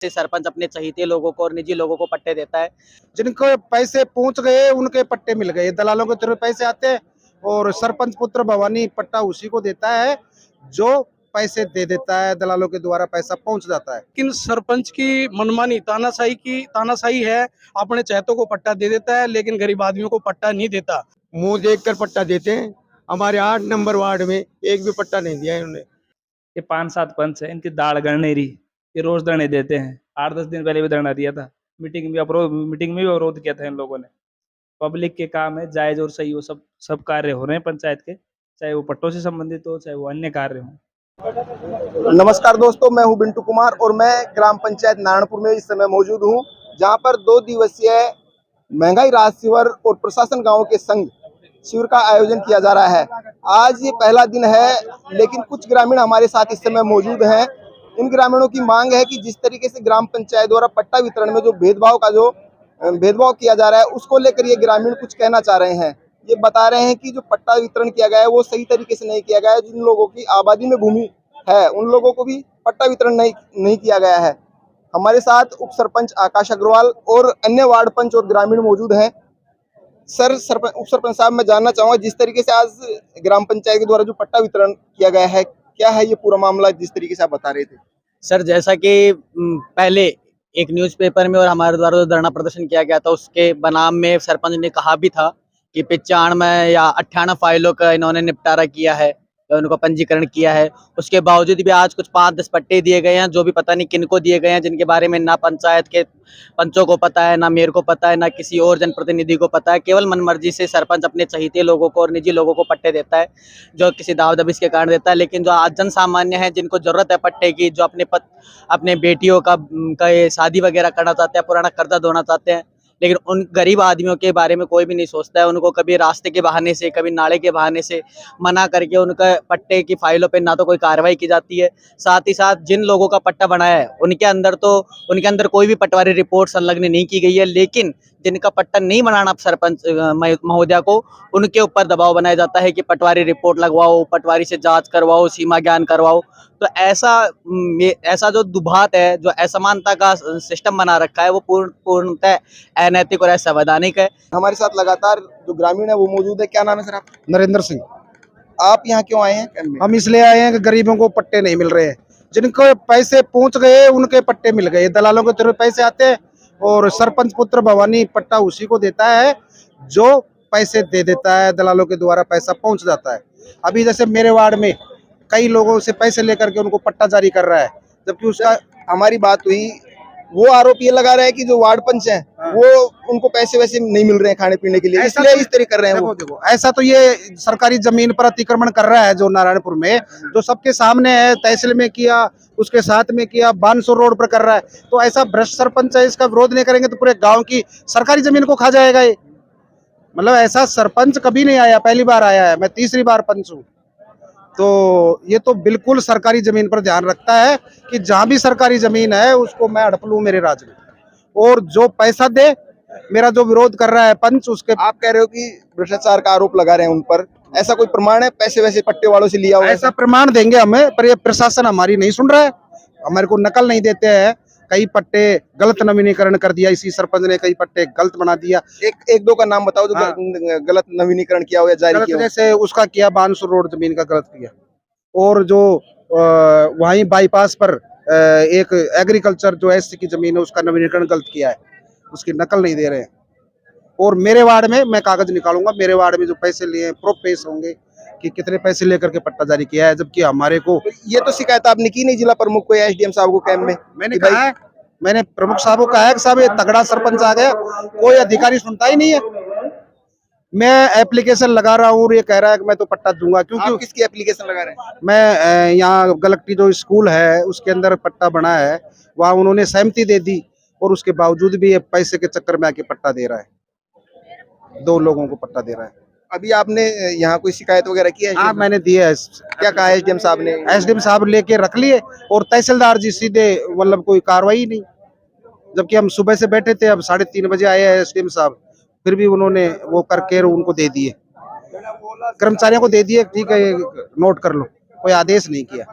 से सरपंच अपने चहीते लोगों को और निजी लोगों को पट्टे देता है। जिनको पैसे पहुंच गए उनके पट्टे मिल गए, दलालों के थ्रू पैसे आते हैं और सरपंच पुत्र भवानी पट्टा उसी को देता है जो पैसे दे देता है, दलालों के द्वारा पैसा पहुंच जाता है। लेकिन सरपंच की मनमानी तानाशाही है। अपने चहेतों को पट्टा दे देता है लेकिन गरीब आदमियों को पट्टा नहीं देता। मुंह देख कर पट्टा देते हैं। हमारे 8 नंबर वार्ड में एक भी पट्टा नहीं दिया है उन्होंने। ये 5-7 पंच है, इनकी दाढ़ गड़ नहीं रही। ये रोज धरने देते हैं। 8-10 दिन पहले भी धरना दिया था। मीटिंग में भी अवरोध किया था इन लोगों ने। पब्लिक के काम है, जायज और सही, वो सब कार्य हो रहे हैं पंचायत के, चाहे वो पट्टों से संबंधित हो चाहे वो अन्य कार्य हो। नमस्कार दोस्तों, मैं हूं बिंटू कुमार और मैं ग्राम पंचायत नारायणपुर में इस समय मौजूद हूं, जहां पर 2 दिवसीय महंगाई राहत शिविर और प्रशासन गांव के संग शिविर का आयोजन किया जा रहा है। आज ये पहला दिन है, लेकिन कुछ ग्रामीण हमारे साथ इस समय मौजूद हैं। इन ग्रामीणों की मांग है कि जिस तरीके से ग्राम पंचायत द्वारा पट्टा वितरण में जो भेदभाव किया जा रहा है, उसको लेकर ये ग्रामीण कुछ कहना चाह रहे हैं। ये बता रहे हैं कि जो पट्टा वितरण किया गया है वो सही तरीके से नहीं किया गया है। जिन लोगों की आबादी में भूमि है उन लोगों को भी पट्टा वितरण नहीं किया गया है। हमारे साथ उप सरपंच आकाश अग्रवाल और अन्य वार्ड पंच और ग्रामीण मौजूद हैं। उप सरपंच साहब, मैं जानना चाहूंगा, जिस तरीके से आज ग्राम पंचायत के द्वारा जो पट्टा वितरण किया गया है, क्या है ये पूरा मामला जिस तरीके से आप बता रहे थे? सर, जैसा कि पहले एक न्यूज़पेपर में और हमारे द्वारा जो धरना प्रदर्शन किया गया था उसके बनाम में सरपंच ने कहा भी था कि 95 या 98 फाइलों का इन्होंने निपटारा किया है, उनको पंजीकरण किया है। उसके बावजूद भी आज कुछ 5-10 पट्टे दिए गए हैं, जो भी पता नहीं किनको दिए गए हैं, जिनके बारे में ना पंचायत के पंचों को पता है, ना मेयर को पता है, ना किसी और जनप्रतिनिधि को पता है। केवल मनमर्जी से सरपंच अपने चहीते लोगों को और निजी लोगों को पट्टे देता है, जो किसी दाव दबिश के कारण देता है। लेकिन जो आज जन सामान्य है, जिनको जरूरत है पट्टे की, जो अपने बेटियों का शादी वगैरह करना चाहते हैं, पुराना कर्जा धोना चाहते हैं, लेकिन उन गरीब आदमियों के बारे में कोई भी नहीं सोचता है। उनको कभी रास्ते के बहाने से, कभी नाले के बहाने से मना करके उनका पट्टे की फाइलों पे ना तो कोई कार्रवाई की जाती है। साथ ही साथ जिन लोगों का पट्टा बनाया है उनके अंदर कोई भी पटवारी रिपोर्ट संलग्न नहीं की गई है। लेकिन जिनका पट्टा नहीं बनाना सरपंच महोदया को, उनके ऊपर दबाव बनाया जाता है कि पटवारी रिपोर्ट लगवाओ, पटवारी से जांच करवाओ, सीमा ज्ञान करवाओ। तो ऐसा जो दुभात है, जो असमानता का सिस्टम बना रखा है, वो पूर्णतः अनैतिक और असंवैधानिक है। हमारे साथ लगातार जो ग्रामीण है वो मौजूद है। क्या नाम है सर आप? नरेंद्र सिंह। आप यहाँ क्यों आए हैं? हम इसलिए आए हैं कि गरीबों को पट्टे नहीं मिल रहे हैं। जिनको पैसे पहुंच गए उनके पट्टे मिल गए, दलालों के थ्रू पैसे आते हैं और सरपंच पुत्र भवानी पट्टा उसी को देता है जो पैसे दे देता है, दलालों के द्वारा पैसा पहुंच जाता है। अभी जैसे मेरे वार्ड में कई लोगों से पैसे लेकर के उनको पट्टा जारी कर रहा है, जबकि उसका हमारी बात हुई, वो आरोप ये लगा रहा है कि जो वार्ड पंच हैं वो उनको पैसे वैसे नहीं मिल रहे हैं खाने पीने के लिए, इसलिए इस तरह कर रहे हैं। देखो, ऐसा तो ये सरकारी जमीन पर अतिक्रमण कर रहा है जो नारायणपुर में, जो सबके सामने है, तहसील में किया, उसके साथ में किया, बानसुर रोड पर कर रहा है। तो ऐसा भ्रष्ट सरपंच है, इसका विरोध नहीं करेंगे तो पूरे गांव की सरकारी जमीन को खा जाएगा ये। मतलब ऐसा सरपंच कभी नहीं आया, पहली बार आया है, मैं तीसरी बार पंच हूँ। तो ये तो बिल्कुल सरकारी जमीन पर ध्यान रखता है कि जहां भी सरकारी जमीन है उसको मैं हड़प लूं मेरे राज में, और जो पैसा दे, मेरा जो विरोध कर रहा है पंच, उसके। आप कह रहे हो कि भ्रष्टाचार का आरोप लगा रहे हैं उन पर, ऐसा कोई प्रमाण है? पैसे वैसे पट्टे वालों से लिया हुआ? ऐसा प्रमाण देंगे हमें, पर ये प्रशासन हमारी नहीं सुन रहा है, हमारे को नकल नहीं देते हैं। कई पट्टे गलत नवीनीकरण कर दिया इसी सरपंच ने, कई पट्टे गलत बना दिया। एक दो का नाम बताओ जो गलत नवीनीकरण किया हो या जारी किया हो। जैसे उसका किया, बानसुर रोड जमीन का गलत किया, और जो वहीं बाईपास पर एक एग्रीकल्चर जो एससी की जमीन है उसका नवीनीकरण गलत किया है, उसकी नकल नहीं दे रहे हैं। और मेरे वार्ड में मैं कागज निकालूंगा, मेरे वार्ड में जो पैसे लिए प्रूफ पेश होंगे कि कितने पैसे लेकर के पट्टा जारी किया है, जबकि हमारे को। ये तो शिकायत आपने की नहीं जिला प्रमुख को या एसडीएम साहब को कैंप में? मैंने कहा है, मैंने प्रमुख साहब को कहा है कि साहब ये तगड़ा सरपंच आ गया, कोई अधिकारी सुनता ही नहीं है। मैं एप्लीकेशन लगा रहा हूँ और ये कह रहा है कि मैं तो पट्टा दूंगा। क्योंकि किसकी एप्लीकेशन लगा रहे हैं? मैं यहाँ गलक्टी जो स्कूल है उसके अंदर पट्टा बना है, वहाँ उन्होंने सहमति दे दी, और उसके बावजूद भी ये पैसे के चक्कर में आके पट्टा दे रहा है, 2 लोगों को पट्टा दे रहा है। अभी आपने यहाँ कोई शिकायत वगैरह की है? हाँ, मैंने दिया है। क्या कहा एसडीएम साहब ने? एसडीएम साहब लेके रख लिए, और तहसीलदार जी सीधे, मतलब कोई कार्रवाई नहीं। जबकि हम सुबह से बैठे थे, अब 3:30 बजे आए हैं एसडीएम साहब, फिर भी उन्होंने वो करके उनको दे दिए, कर्मचारियों को दे दिए, ठीक है नोट कर लो, कोई आदेश नहीं किया।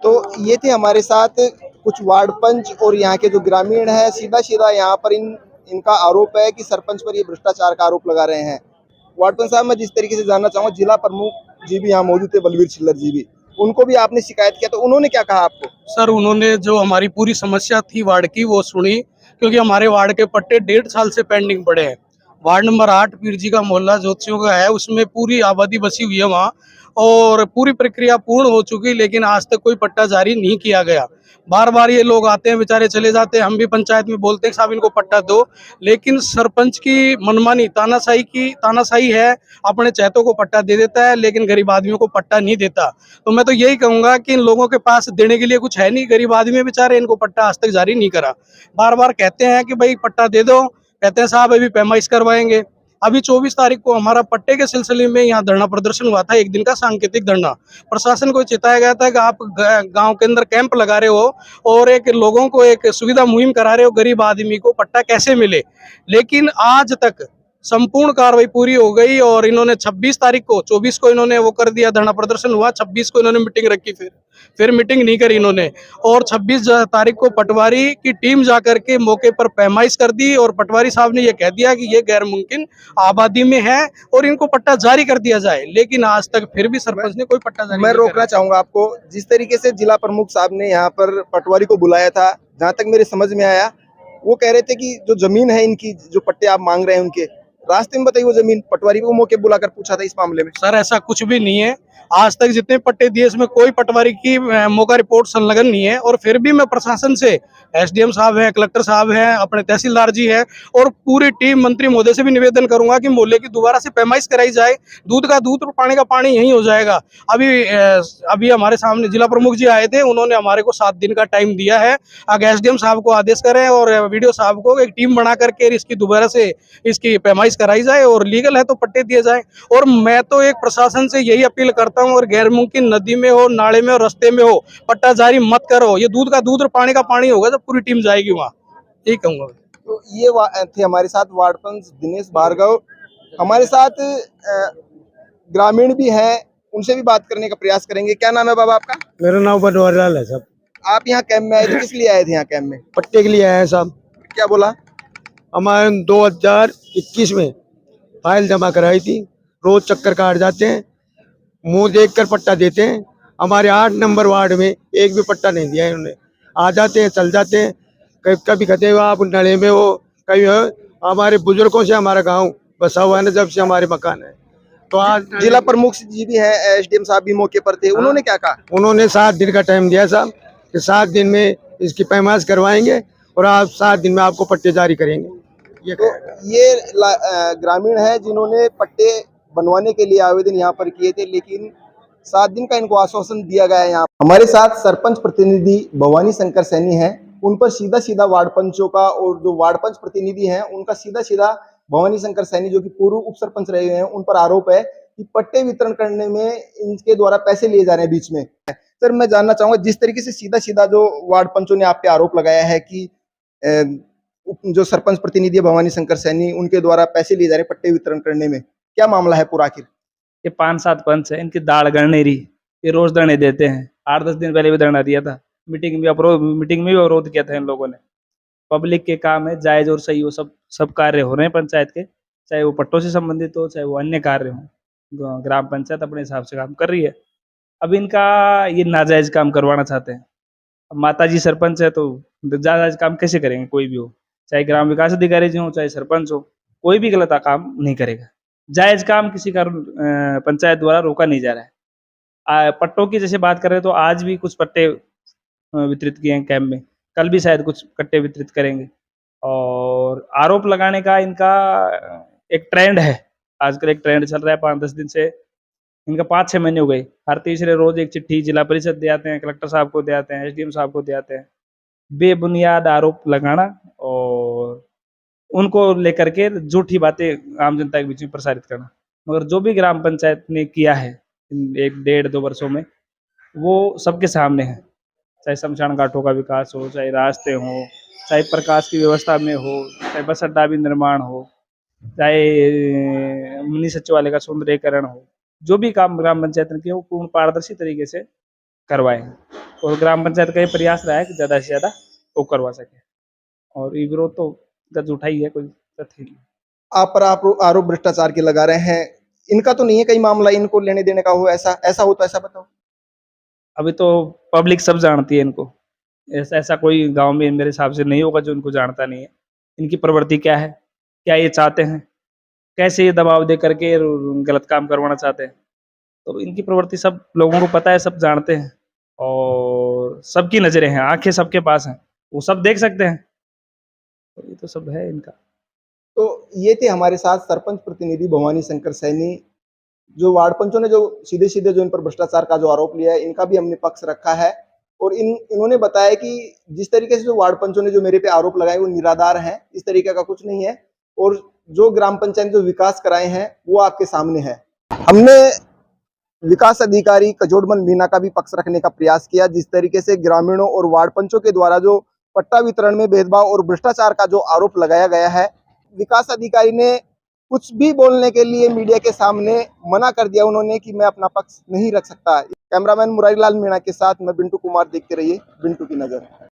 तो ये थे हमारे साथ कुछ वार्ड पंच और यहाँ के जो ग्रामीण है सीधा सीधा यहाँ पर इनका आरोप है कि सरपंच पर ये भ्रष्टाचार का आरोप लगा रहे हैं। वार्ड पंच साहब, मैं जिस तरीके से जानना चाहूँगा, जिला प्रमुख जी भी यहाँ मौजूद थे, बलवीर छिल्लर जी भी, उनको भी आपने शिकायत किया, तो उन्होंने क्या कहा आपको? सर, उन्होंने जो हमारी पूरी समस्या थी वार्ड की वो सुनी, क्योंकि हमारे वार्ड के पट्टे 1.5 साल से पेंडिंग पड़े हैं। वार्ड नंबर 8 पीर जी का मोहल्ला ज्योतिषियों का है, उसमें पूरी आबादी बसी हुई है वहाँ, और पूरी प्रक्रिया पूर्ण हो चुकी, लेकिन आज तक कोई पट्टा जारी नहीं किया गया। बार बार ये लोग आते हैं, बेचारे चले जाते हैं, हम भी पंचायत में बोलते हैं साहब इनको पट्टा दो, लेकिन सरपंच की मनमानी तानाशाही है, अपने चहेतों को पट्टा दे देता है, लेकिन गरीब आदमियों को पट्टा नहीं देता। तो मैं तो यही कहूंगा कि इन लोगों के पास देने के लिए कुछ है नहीं, गरीब आदमी बेचारे, इनको पट्टा आज तक जारी नहीं करा। बार बार कहते हैं कि भाई पट्टा दे दो, कहते हैं साहब अभी पैमाइश करवाएंगे। अभी 24 तारीख को हमारा पट्टे के सिलसिले में यहाँ धरना प्रदर्शन हुआ था, एक दिन का सांकेतिक धरना। प्रशासन को चेताया गया था कि आप गांव के अंदर कैंप लगा रहे हो और एक लोगों को एक सुविधा मुहिम करा रहे हो, गरीब आदमी को पट्टा कैसे मिले, लेकिन आज तक संपूर्ण कार्रवाई पूरी हो गई और इन्होंने 26 तारीख को, 24 को इन्होंने वो कर दिया, धरना प्रदर्शन हुआ, 26 को इन्होंने मीटिंग रखी, फिर मीटिंग नहीं करी इन्होंने, और 26 तारीख को पटवारी की टीम जाकर के मौके पर पैमाइश कर दी और पटवारी साहब ने ये कह दिया कि ये गैर मुमकिन आबादी में है और इनको पट्टा जारी कर दिया जाए, लेकिन आज तक फिर भी सरपंच ने कोई पट्टा जारी मैं नहीं रोकना करा। चाहूंगा आपको। जिस तरीके से जिला प्रमुख साहब ने यहाँ पर पटवारी को बुलाया था, जहां तक मेरे समझ में आया, वो कह रहे थे कि जो जमीन है इनकी, जो पट्टे आप मांग रहे हैं उनके, रास्ते में बताइए वो जमीन, पटवारी को मौके बुलाकर पूछा था इस मामले में। सर, ऐसा कुछ भी नहीं है, आज तक जितने पट्टे दिए इसमें कोई पटवारी की मौका रिपोर्ट संलग्न नहीं है, और फिर भी मैं प्रशासन से, एसडीएम साहब हैं, कलेक्टर साहब हैं, अपने तहसीलदार जी हैं और पूरी टीम, मंत्री महोदय से भी निवेदन करूंगा कि मोहल्ले की दोबारा से पैमाइश कराई जाए, दूध का दूध और पानी का पानी यही हो जाएगा। अभी हमारे सामने जिला प्रमुख जी आए थे, उन्होंने हमारे को 7 दिन का टाइम दिया है। अगर एसडीएम साहब को आदेश करें और वीडियो साहब को एक टीम बना करके इसकी दोबारा से इसकी पैमाइश कराई जाए और लीगल है तो पट्टे दिए जाए। और मैं तो एक प्रशासन से यही अपील करता हूँ, और गैर मुमकिन नदी में हो, नाले में हो, रास्ते में हो, पट्टा जारी मत करो, ये दूध का दूध और पानी का पानी होगा जब पूरी टीम जाएगी वहाँ, यही कहूँगा। तो ये थे हमारे साथ वार्ड पंच दिनेश भार्गव। हमारे साथ ग्रामीण भी हैं, उनसे भी बात करने का प्रयास करेंगे। क्या नाम है बाबा आपका? मेरा नाम बनवारीलाल है साहब। आप यहाँ कैंप में आए थे, किस लिए आए थे यहाँ कैंप में? पट्टे के लिए आए हैं साहब। क्या बोला? हमारे 2021 में फाइल जमा कराई थी, रोज चक्कर काट जाते हैं, मुंह देख कर पट्टा देते हैं। हमारे 8 नंबर वार्ड में एक भी पट्टा नहीं दिया है इन्होंने। आ जाते हैं, चल जाते हैं, कभी कहते हो आप नड़े में हो, कभी हो। हमारे बुजुर्गों से हमारा गांव बसा हुआ है ना, जब से हमारे मकान है। तो आज जिला प्रमुख जी भी हैं, एसडीएम साहब भी मौके पर थे, उन्होंने क्या कहा? उन्होंने 7 दिन का टाइम दिया साहब कि 7 दिन में इसकी पैमाइश करवाएंगे और आप 7 दिन में आपको पट्टे जारी करेंगे। ये ग्रामीण है जिन्होंने पट्टे बनवाने के लिए आवेदन यहाँ पर किए थे, लेकिन 7 दिन का इनको आश्वासन दिया गया है। यहाँ हमारे साथ सरपंच प्रतिनिधि भवानी शंकर सैनी हैं, उन पर सीधा सीधा वार्ड पंचों का, और जो वार्ड पंच प्रतिनिधि हैं उनका सीधा सीधा भवानी शंकर सैनी जो कि पूर्व उप सरपंच रहे हैं, उन पर आरोप है कि पट्टे वितरण करने में इनके द्वारा पैसे लिए जा रहे हैं बीच में। सर, मैं जानना चाहूंगा, जिस तरीके से सीधा सीधा जो वार्ड पंचों ने आप पे आरोप लगाया है कि जो सरपंच प्रतिनिधि है भवानी शंकर सैनी, उनके द्वारा पैसे लिए जा रहे हैं पट्टे वितरण करने में, क्या मामला है पूरा आखिर? ये 5-7 पंच है, इनकी दाढ़ गड़ नहीं रही, ये रोज धरने देते हैं। 8-10 दिन पहले भी धरना दिया था, मीटिंग में भी अवरोध किया था इन लोगों ने। पब्लिक के काम है, जायज और सही, वो सब कार्य हो रहे हैं पंचायत के, चाहे वो पट्टों से संबंधित हो, चाहे वो अन्य कार्य हो। ग्राम पंचायत अपने हिसाब से काम कर रही है। अब इनका ये नाजायज काम करवाना चाहते हैं। अब माता जी सरपंच है तो जायज काम कैसे करेंगे? कोई भी हो, चाहे ग्राम विकास अधिकारी जी हो, चाहे सरपंच हो, कोई भी गलत काम नहीं करेगा। जायज काम किसी का पंचायत द्वारा रोका नहीं जा रहा है। पट्टों की जैसे बात करें तो आज भी कुछ पट्टे वितरित किए हैं कैंप में, कल भी शायद कुछ पट्टे वितरित करेंगे। और आरोप लगाने का इनका एक ट्रेंड है, आजकल एक ट्रेंड चल रहा है 5-10 दिन से, इनका 5-6 महीने हो गए। हर तीसरे रोज एक चिट्ठी जिला परिषद दे आते हैं, कलेक्टर साहब को दे आते हैं, एसडीएम साहब को दे आते हैं, बेबुनियाद आरोप लगाना और उनको लेकर के झूठी बातें आम जनता के बीच में प्रसारित करना। मगर जो भी ग्राम पंचायत ने किया है इन 1-1.5-2 वर्षों में, वो सबके सामने है। चाहे शमशान घाटों का विकास हो, चाहे रास्ते हो, चाहे प्रकाश की व्यवस्था में हो, चाहे बस अड्डा भी निर्माण हो, चाहे मिनी सचिवालय का सौंदर्यीकरण हो, जो भी काम ग्राम पंचायत ने किया वो पूर्ण पारदर्शी तरीके से करवाए हैं। और ग्राम पंचायत का ये प्रयास रहा है कि ज़्यादा से ज़्यादा वो करवा सके। और ये विरोध तो गज उठाई है, कोई तथ्य नहीं। आप पर आप आरोप भ्रष्टाचार के लगा रहे हैं, इनका तो नहीं है कई मामला इनको लेने देने का हो, ऐसा ऐसा हो तो ऐसा बताओ। अभी तो पब्लिक सब जानती है इनको। ऐसा ऐसा कोई गांव में मेरे हिसाब से नहीं होगा जो इनको जानता नहीं है। इनकी प्रवृत्ति क्या है, क्या ये चाहते हैं, कैसे ये दबाव दे करके गलत काम करवाना चाहते हैं। तो इनकी प्रवृत्ति सब लोगों को पता है, सब जानते हैं और सबकी नज़रें हैं, आंखें सबके पास हैं, वो सब देख सकते हैं। तो ये तो सब है इनका। तो ये थे हमारे साथ सरपंच प्रतिनिधि भवानी शंकर सैनी। जो वार्ड पंचों ने जो सीधे सीधे जो इन पर भ्रष्टाचार का जो आरोप लिया है, इनका भी हमने पक्ष रखा है। और इन्होंने बताया कि जिस तरीके से जो वार्ड पंचों ने जो मेरे पे आरोप लगाए वो निराधार हैं, इस तरीके का कुछ नहीं है। और जो ग्राम पंचायत जो विकास कराए हैं वो आपके सामने है। हमने विकास अधिकारी कजोड़मल मीना का भी पक्ष रखने का प्रयास किया। जिस तरीके से ग्रामीणों और वार्ड पंचों के द्वारा जो पट्टा वितरण में भेदभाव और भ्रष्टाचार का जो आरोप लगाया गया है, विकास अधिकारी ने कुछ भी बोलने के लिए मीडिया के सामने मना कर दिया उन्होंने कि मैं अपना पक्ष नहीं रख सकता। कैमरामैन मुरारी लाल मीणा के साथ मैं बिंटू कुमार, देखते रहिए बिंटू की नजर।